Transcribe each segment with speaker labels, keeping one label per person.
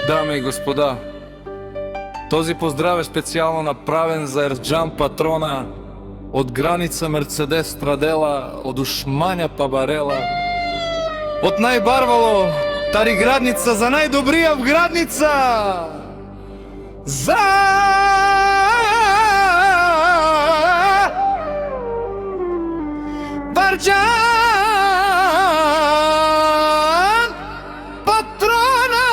Speaker 1: Дами и господа, този поздрав е специјално направен за Ерџан Патрона од граница Мерцедес Страдела, од Ушмања па Барела, од најбарвало Тариградница за најдобрија вградница, за Ерџан Патрона.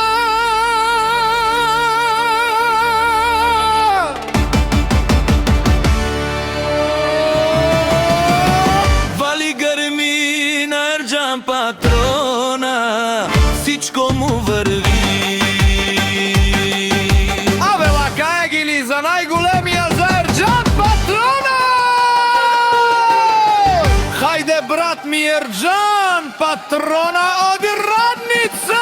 Speaker 2: Вали грми на Ерџан Патрона, всичко му върви.
Speaker 1: Абе, лакае ги ли за најголемија, за Ерџан Патрона! Хајде, брат ми, Ерџан Патрона од Радница!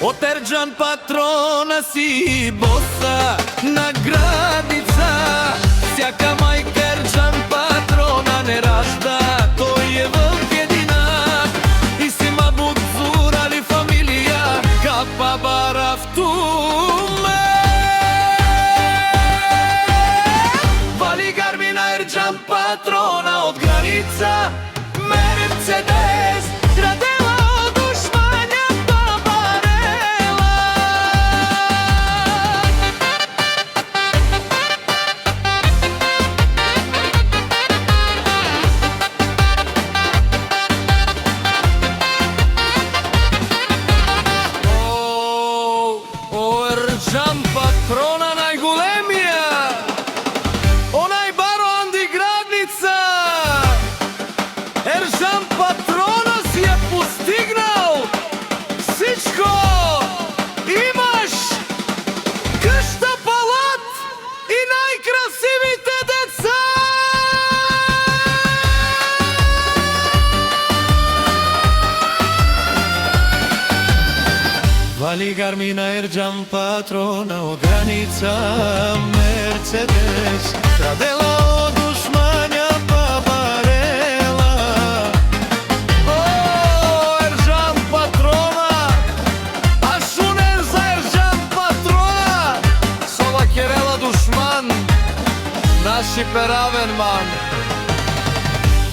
Speaker 2: От Ерџан Патрона си боса на граница, всяка майка Ерџан Патрона не ражда, тој е в единак и си мабут зурали фамилија капа барафтуме. Вали гарми на Ерџан Патрона од граница Мерцедес Страдела од Ушмања па Барела. О, Ерџан Патрона најголемија, онај баро Анди Градница, Ерџан Патрона си е постигнал всичко. Имаш къща, палат и најкрасивите деца. Вали гарми на Ерџан Патрона од граница Мерцедес Страдела од Ушмања па Барела. О, Ерџан Патрона, а шунер за Ерџан Патрона, со лакерела душман, наши перавен ман.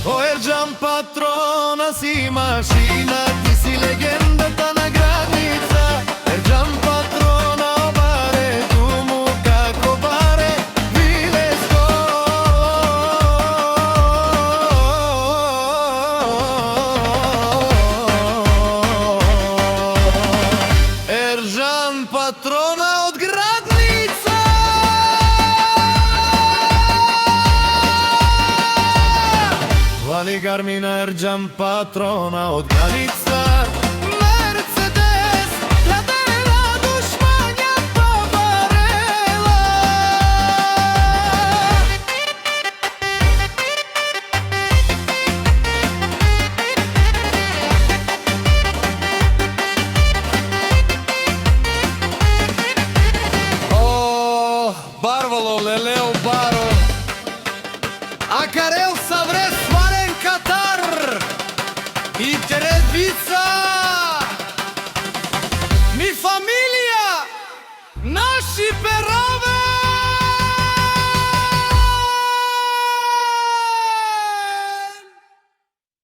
Speaker 2: О, Ерџан Патрона си машина, ти си легендата на граница. Ерџан Патрона баре туму како баре Вилеско. Ерџан Патрона од градница. Вали гарми на Ерџан Патрона од граница Мерцедес Страдела од Ушмања па Барела.
Speaker 1: О, барвало, лелео баро, Акарел Савре сварен Катар и Теревица, ми фамилија, наши пераве